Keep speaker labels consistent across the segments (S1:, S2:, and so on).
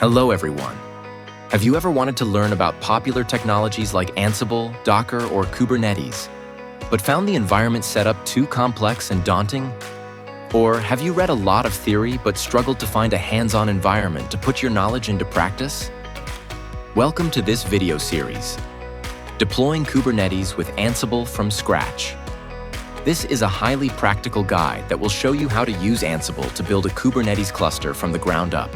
S1: Hello everyone. Have you ever wanted to learn about popular technologies like Ansible, Docker, or Kubernetes, but found the environment setup too complex and daunting? Or have you read a lot of theory but struggled to find a hands-on environment to put your knowledge into practice? Welcome to this video series, Deploying Kubernetes with Ansible from Scratch. This is a highly practical guide that will show you how to use Ansible to build a Kubernetes cluster from the ground up.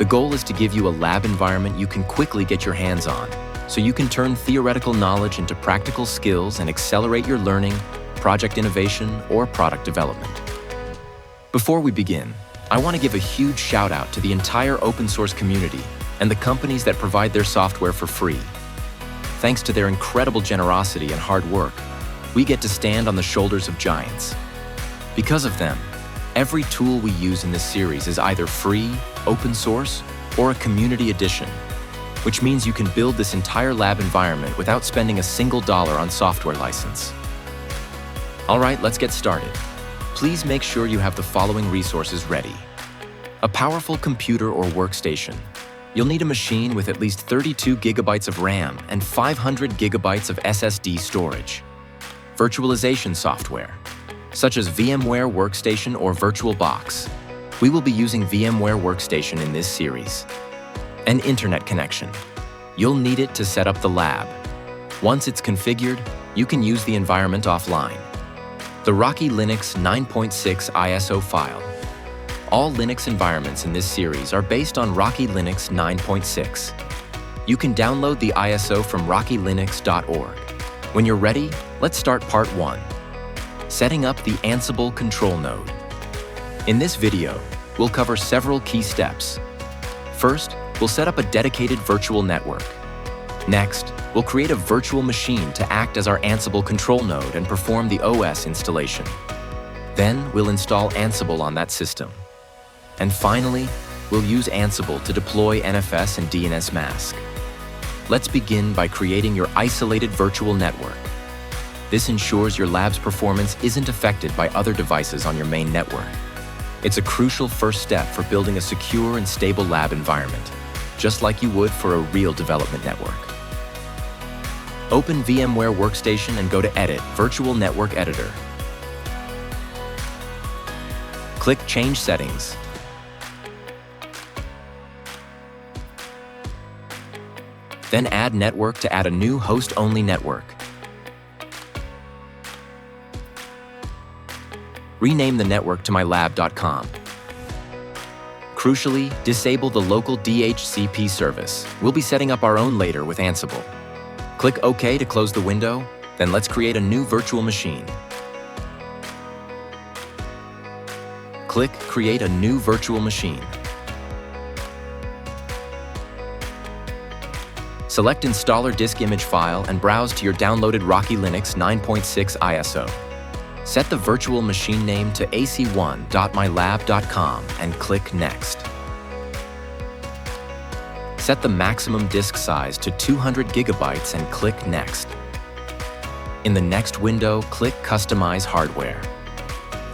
S1: The goal is to give you a lab environment you can quickly get your hands on, so you can turn theoretical knowledge into practical skills and accelerate your learning, project innovation, or product development. Before we begin, I want to give a huge shout out to the entire open source community and the companies that provide their software for free. Thanks to their incredible generosity and hard work, we get to stand on the shoulders of giants. Because of them, every tool we use in this series is either free, open source, or a community edition, which means you can build this entire lab environment without spending a single dollar on software license. All right, let's get started. Please make sure you have the following resources ready. A powerful computer or workstation. You'll need a machine with at least 32 gigabytes of RAM and 500 gigabytes of SSD storage. Virtualization software, such as VMware Workstation or VirtualBox. We will be using VMware Workstation in this series. An internet connection. You'll need it to set up the lab. Once it's configured, you can use the environment offline. The Rocky Linux 9.6 ISO file. All Linux environments in this series are based on Rocky Linux 9.6. You can download the ISO from rockylinux.org. When you're ready, let's start part 1. Setting up the Ansible control node. In this video, we'll cover several key steps. First, we'll set up a dedicated virtual network. Next, we'll create a virtual machine to act as our Ansible control node and perform the OS installation. Then, we'll install Ansible on that system. And finally, we'll use Ansible to deploy NFS and DNS mask. Let's begin by creating your isolated virtual network. This ensures your lab's performance isn't affected by other devices on your main network. It's a crucial first step for building a secure and stable lab environment, just like you would for a real development network. Open VMware Workstation and go to Edit, Virtual Network Editor. Click Change Settings. Then add Network to add a new host-only network. Rename the network to mylab.com. Crucially, disable the local DHCP service. We'll be setting up our own later with Ansible. Click OK to close the window, then let's create a new virtual machine. Click Create a new virtual machine. Select Installer Disk Image File and browse to your downloaded Rocky Linux 9.6 ISO. Set the virtual machine name to ac1.mylab.com and click Next. Set the maximum disk size to 200 gigabytes and click Next. In the next window, click Customize Hardware.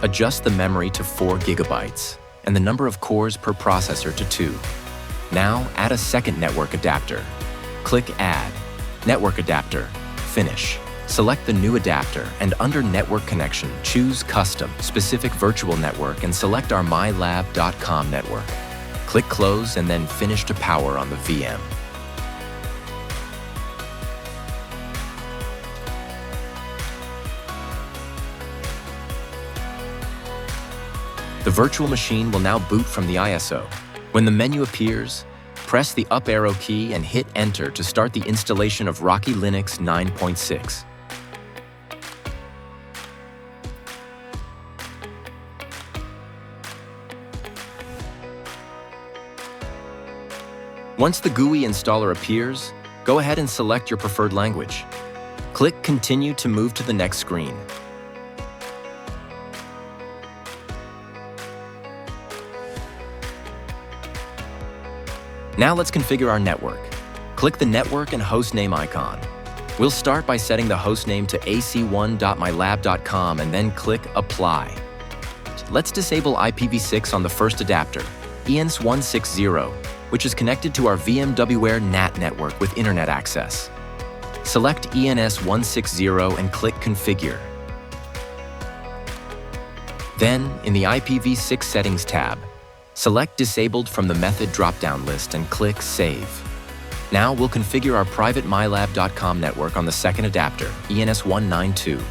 S1: Adjust the memory to 4 gigabytes and the number of cores per processor to 2. Now, add a second network adapter. Click Add, Network Adapter, Finish. Select the new adapter and under Network Connection, choose Custom, Specific Virtual Network and select our mylab.com network. Click Close and then Finish to power on the VM. The virtual machine will now boot from the ISO. When the menu appears, press the up arrow key and hit Enter to start the installation of Rocky Linux 9.6. Once the GUI installer appears, go ahead and select your preferred language. Click Continue to move to the next screen. Now let's configure our network. Click the network and hostname icon. We'll start by setting the hostname to ac1.mylab.com and then click Apply. Let's disable IPv6 on the first adapter, ENS 160, which is connected to our VMWare NAT network with internet access. Select ENS160 and click Configure. Then, in the IPv6 Settings tab, select Disabled from the Method drop-down list and click Save. Now we'll configure our private mylab.com network on the second adapter, ENS192.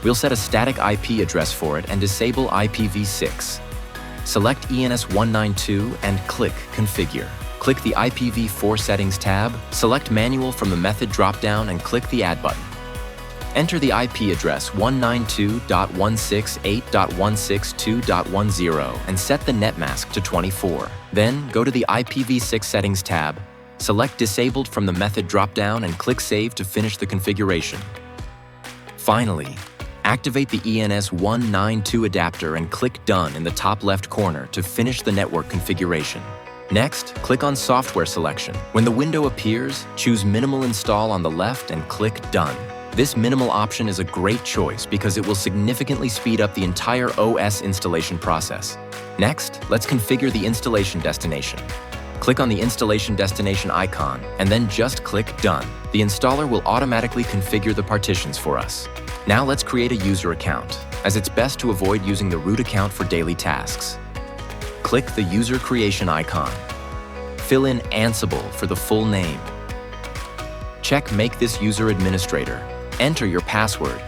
S1: We'll set a static IP address for it and disable IPv6. Select ENS192 and click Configure. Click the IPv4 Settings tab, select Manual from the Method drop-down and click the Add button. Enter the IP address 192.168.162.10 and set the net mask to 24. Then go to the IPv6 Settings tab, select Disabled from the Method drop-down and click Save to finish the configuration. Finally, activate the ENS192 adapter and click Done in the top left corner to finish the network configuration. Next, click on Software selection. When the window appears, choose Minimal Install on the left and click Done. This minimal option is a great choice because it will significantly speed up the entire OS installation process. Next, let's configure the installation destination. Click on the installation destination icon and then just click Done. The installer will automatically configure the partitions for us. Now let's create a user account, as it's best to avoid using the root account for daily tasks. Click the user creation icon. Fill in Ansible for the full name. Check Make this user administrator. Enter your password.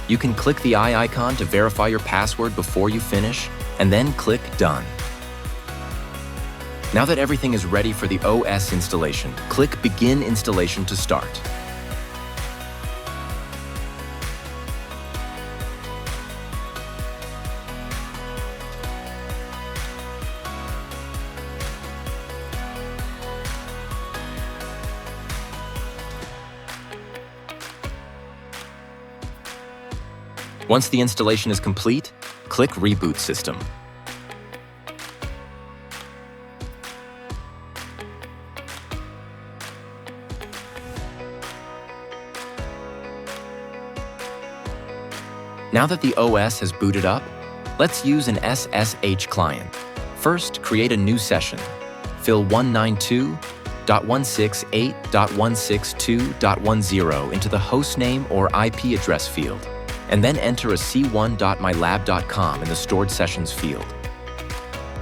S1: You can click the eye icon to verify your password before you finish, and then click Done. Now that everything is ready for the OS installation, click Begin Installation to start. Once the installation is complete, click Reboot System. Now that the OS has booted up, let's use an SSH client. First, create a new session. Fill 192.168.162.10 into the hostname or IP address field, and then enter a c1.mylab.com in the Stored Sessions field.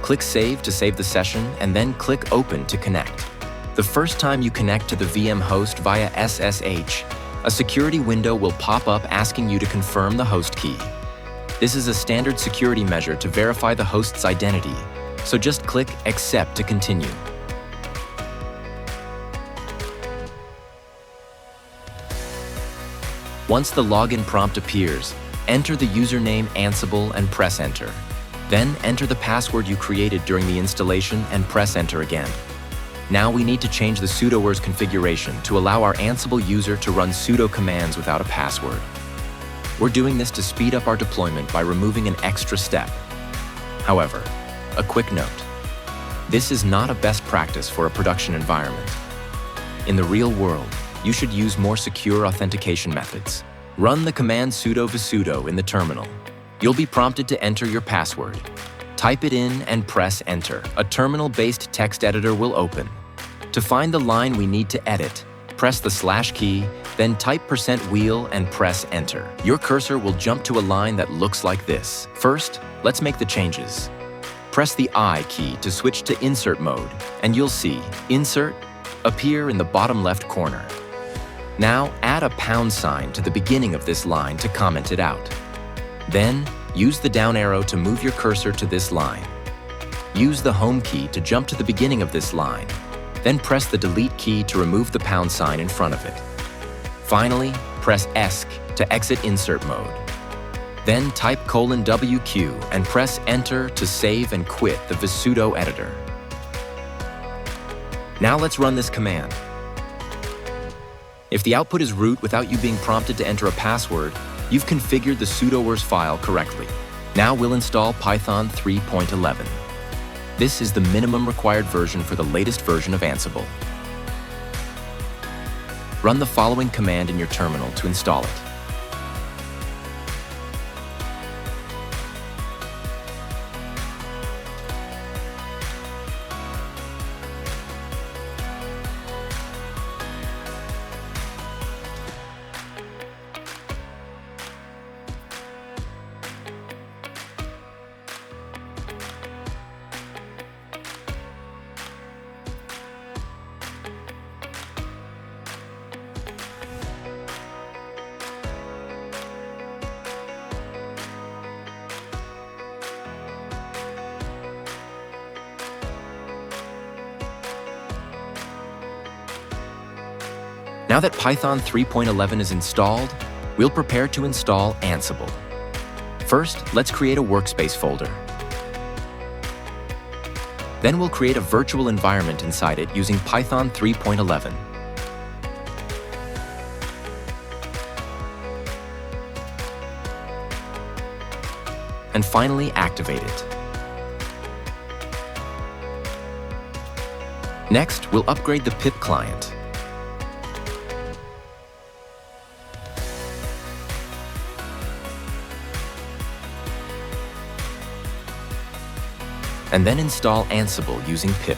S1: Click Save to save the session, and then click Open to connect. The first time you connect to the VM host via SSH, a security window will pop up asking you to confirm the host key. This is a standard security measure to verify the host's identity, so just click Accept to continue. Once the login prompt appears, enter the username Ansible and press Enter. Then enter the password you created during the installation and press Enter again. Now we need to change the sudoers configuration to allow our Ansible user to run sudo commands without a password. We're doing this to speed up our deployment by removing an extra step. However, a quick note. This is not a best practice for a production environment. In the real world, you should use more secure authentication methods. Run the command sudo vsudo in the terminal. You'll be prompted to enter your password. Type it in and press Enter. A terminal-based text editor will open. To find the line we need to edit, press the / key, then type %wheel and press Enter. Your cursor will jump to a line that looks like this. First, let's make the changes. Press the I key to switch to insert mode, and you'll see Insert appear in the bottom left corner. Now, add a # to the beginning of this line to comment it out. Then, use the down arrow to move your cursor to this line. Use the Home key to jump to the beginning of this line. Then press the Delete key to remove the # in front of it. Finally, press ESC to exit insert mode. Then type :WQ and press Enter to save and quit the vsudo editor. Now let's run this command. If the output is root without you being prompted to enter a password, you've configured the sudoers file correctly. Now we'll install Python 3.11. This is the minimum required version for the latest version of Ansible. Run the following command in your terminal to install it. Now that Python 3.11 is installed, we'll prepare to install Ansible. First, let's create a workspace folder. Then we'll create a virtual environment inside it using Python 3.11. And finally, activate it. Next, we'll upgrade the pip client. And then install Ansible using pip.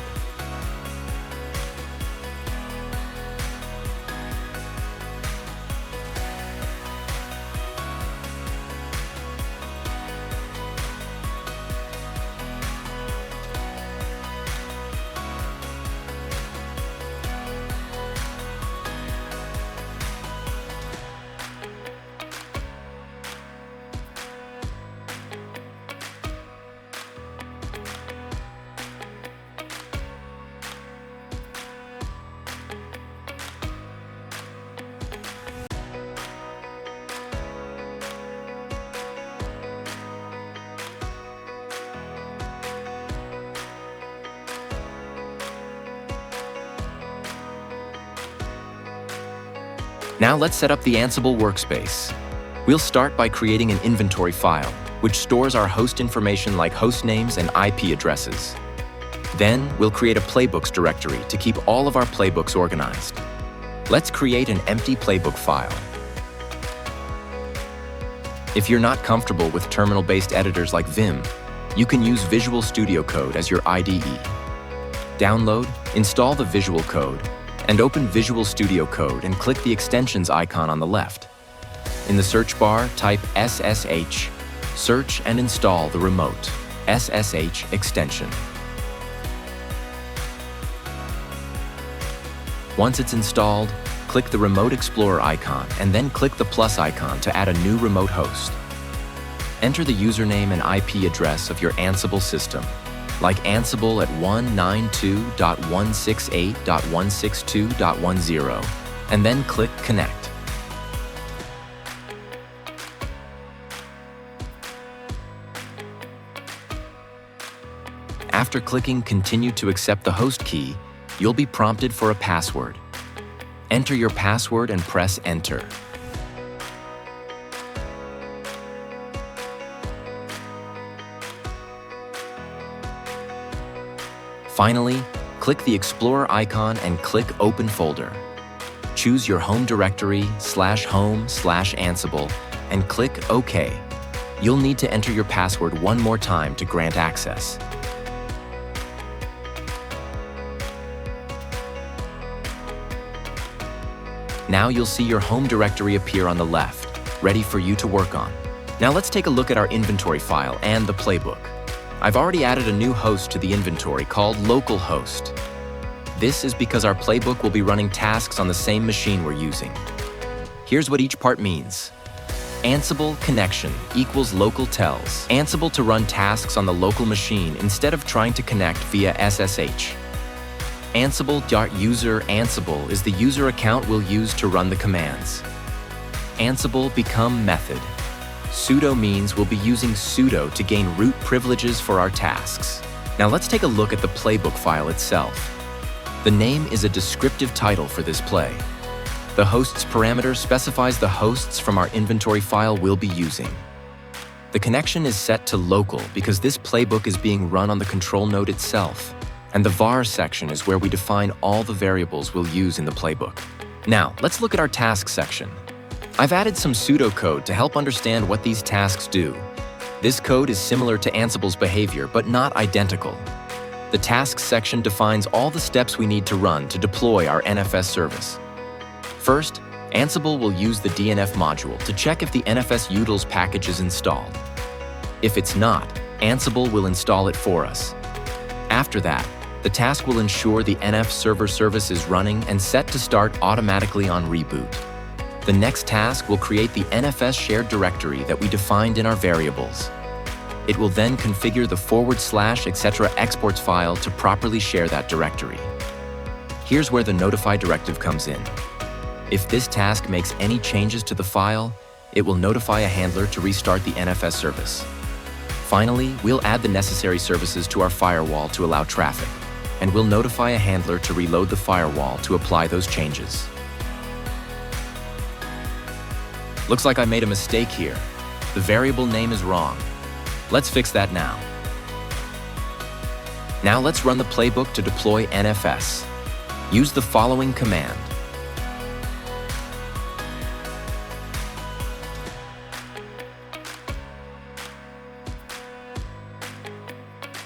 S1: Now let's set up the Ansible workspace. We'll start by creating an inventory file, which stores our host information like host names and IP addresses. Then we'll create a playbooks directory to keep all of our playbooks organized. Let's create an empty playbook file. If you're not comfortable with terminal-based editors like Vim, you can use Visual Studio Code as your IDE. Download, install the Visual Code, and open Visual Studio Code and click the extensions icon on the left. In the search bar, type SSH, search and install the remote SSH extension. Once it's installed, click the Remote Explorer icon and then click the plus icon to add a new remote host. Enter the username and IP address of your Ansible system, like Ansible at 192.168.162.10, and then click Connect. After clicking Continue to accept the host key, you'll be prompted for a password. Enter your password and press Enter. Finally, click the Explorer icon and click Open Folder. Choose your home directory /home/Ansible and click OK. You'll need to enter your password one more time to grant access. Now you'll see your home directory appear on the left, ready for you to work on. Now let's take a look at our inventory file and the playbook. I've already added a new host to the inventory called localhost. This is because our playbook will be running tasks on the same machine we're using. Here's what each part means. Ansible connection equals local tells Ansible to run tasks on the local machine instead of trying to connect via SSH. Ansible.user Ansible is the user account we'll use to run the commands. Ansible become method. Sudo means we'll be using sudo to gain root privileges for our tasks. Now let's take a look at the playbook file itself. The name is a descriptive title for this play. The hosts parameter specifies the hosts from our inventory file we'll be using. The connection is set to local because this playbook is being run on the control node itself. And the var section is where we define all the variables we'll use in the playbook. Now, let's look at our tasks section. I've added some pseudocode to help understand what these tasks do. This code is similar to Ansible's behavior, but not identical. The tasks section defines all the steps we need to run to deploy our NFS service. First, Ansible will use the DNF module to check if the NFS utils package is installed. If it's not, Ansible will install it for us. After that, the task will ensure the NF server service is running and set to start automatically on reboot. The next task will create the NFS shared directory that we defined in our variables. It will then configure the / etc. exports file to properly share that directory. Here's where the notify directive comes in. If this task makes any changes to the file, it will notify a handler to restart the NFS service. Finally, we'll add the necessary services to our firewall to allow traffic, and we'll notify a handler to reload the firewall to apply those changes. Looks like I made a mistake here. The variable name is wrong. Let's fix that now. Now let's run the playbook to deploy NFS. Use the following command.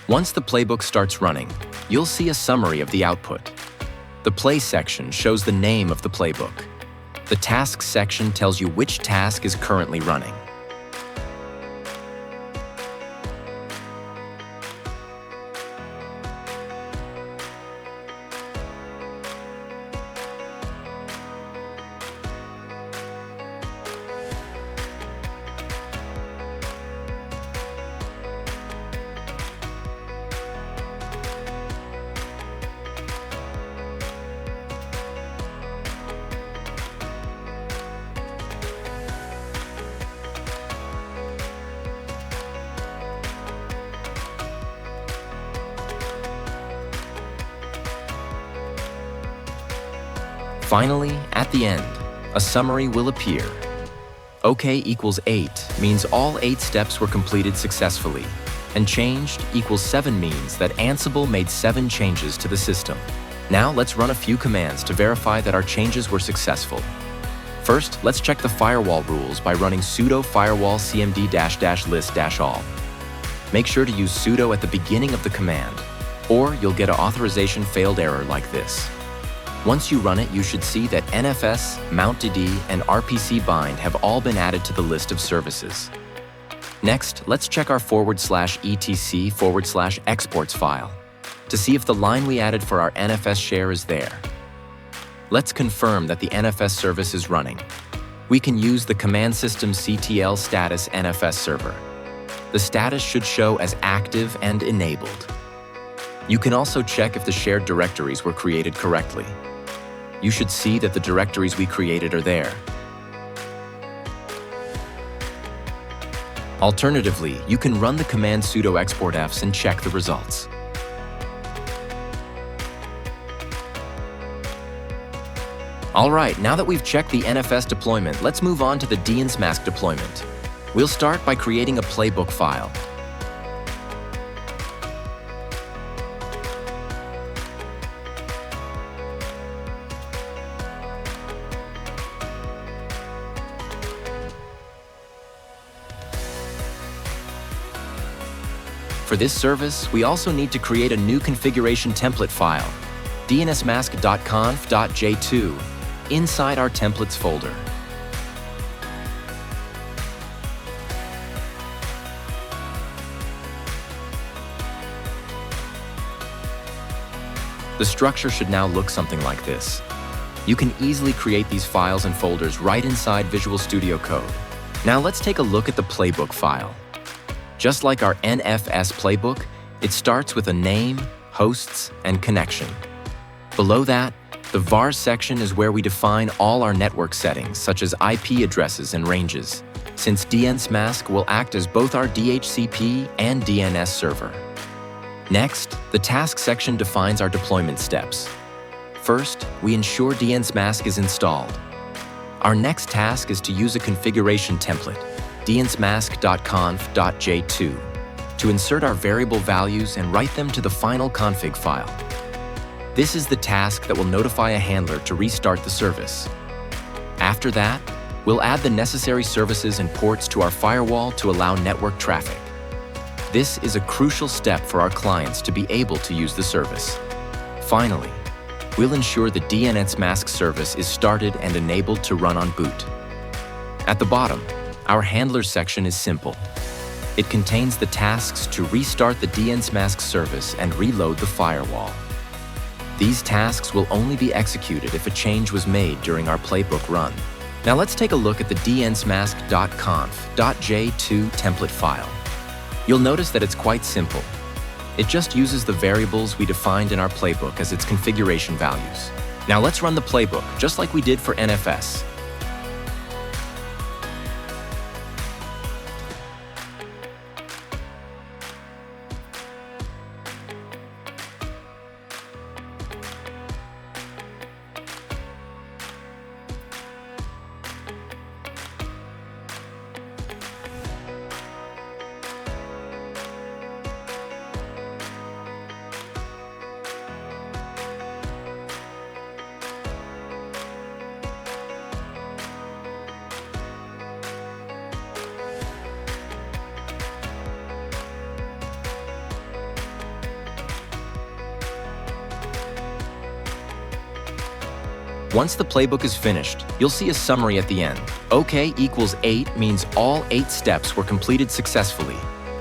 S1: Once the playbook starts running, you'll see a summary of the output. The play section shows the name of the playbook. The tasks section tells you which task is currently running. Finally, at the end, a summary will appear. OK equals 8 means all 8 steps were completed successfully, and changed equals 7 means that Ansible made 7 changes to the system. Now let's run a few commands to verify that our changes were successful. First, let's check the firewall rules by running sudo firewall cmd-list-all. Make sure to use sudo at the beginning of the command, or you'll get an authorization failed error like this. Once you run it, you should see that NFS, mountdd, and RPC bind have all been added to the list of services. Next, let's check our /etc/exports file to see if the line we added for our NFS share is there. Let's confirm that the NFS service is running. We can use the command system ctl status NFS server. The status should show as active and enabled. You can also check if the shared directories were created correctly. You should see that the directories we created are there. Alternatively, you can run the command sudo exportfs and check the results. All right, now that we've checked the NFS deployment, let's move on to the DNSMask deployment. We'll start by creating a playbook file. For this service, we also need to create a new configuration template file, dnsmask.conf.j2, inside our templates folder. The structure should now look something like this. You can easily create these files and folders right inside Visual Studio Code. Now let's take a look at the playbook file. Just like our NFS playbook, it starts with a name, hosts, and connection. Below that, the vars section is where we define all our network settings, such as IP addresses and ranges, since DNSMask will act as both our DHCP and DNS server. Next, the task section defines our deployment steps. First, we ensure DNSMask is installed. Our next task is to use a configuration template, dnsmask.conf.j2, to insert our variable values and write them to the final config file. This is the task that will notify a handler to restart the service. After that, we'll add the necessary services and ports to our firewall to allow network traffic. This is a crucial step for our clients to be able to use the service. Finally, we'll ensure the DNS mask service is started and enabled to run on boot. At the bottom, our handlers section is simple. It contains the tasks to restart the DNS mask service and reload the firewall. These tasks will only be executed if a change was made during our playbook run. Now let's take a look at the dnsmask.conf.j2 template file. You'll notice that it's quite simple. It just uses the variables we defined in our playbook as its configuration values. Now let's run the playbook, just like we did for NFS. Once the playbook is finished, you'll see a summary at the end. OK equals 8 means all 8 steps were completed successfully,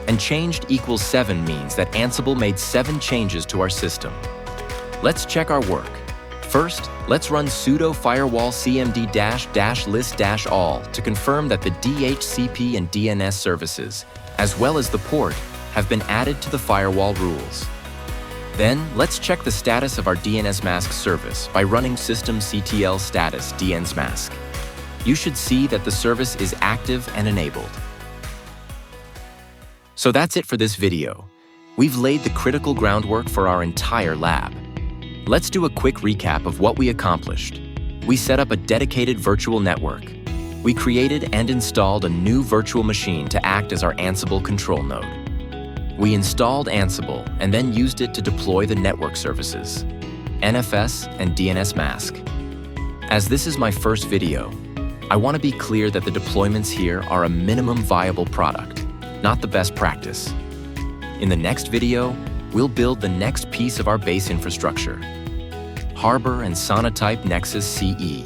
S1: and changed equals 7 means that Ansible made 7 changes to our system. Let's check our work. First, let's run sudo firewall cmd-list-all to confirm that the DHCP and DNS services, as well as the port, have been added to the firewall rules. Then, let's check the status of our DNS mask service by running systemctl status dnsmask. You should see that the service is active and enabled. So that's it for this video. We've laid the critical groundwork for our entire lab. Let's do a quick recap of what we accomplished. We set up a dedicated virtual network. We created and installed a new virtual machine to act as our Ansible control node. We installed Ansible and then used it to deploy the network services, NFS and DNS mask. As this is my first video, I want to be clear that the deployments here are a minimum viable product, not the best practice. In the next video, we'll build the next piece of our base infrastructure, Harbor and Sonatype Nexus CE,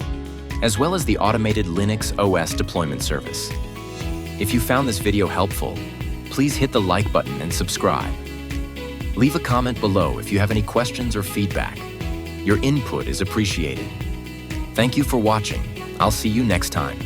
S1: as well as the automated Linux OS deployment service. If you found this video helpful, please hit the like button and subscribe. Leave a comment below if you have any questions or feedback. Your input is appreciated. Thank you for watching. I'll see you next time.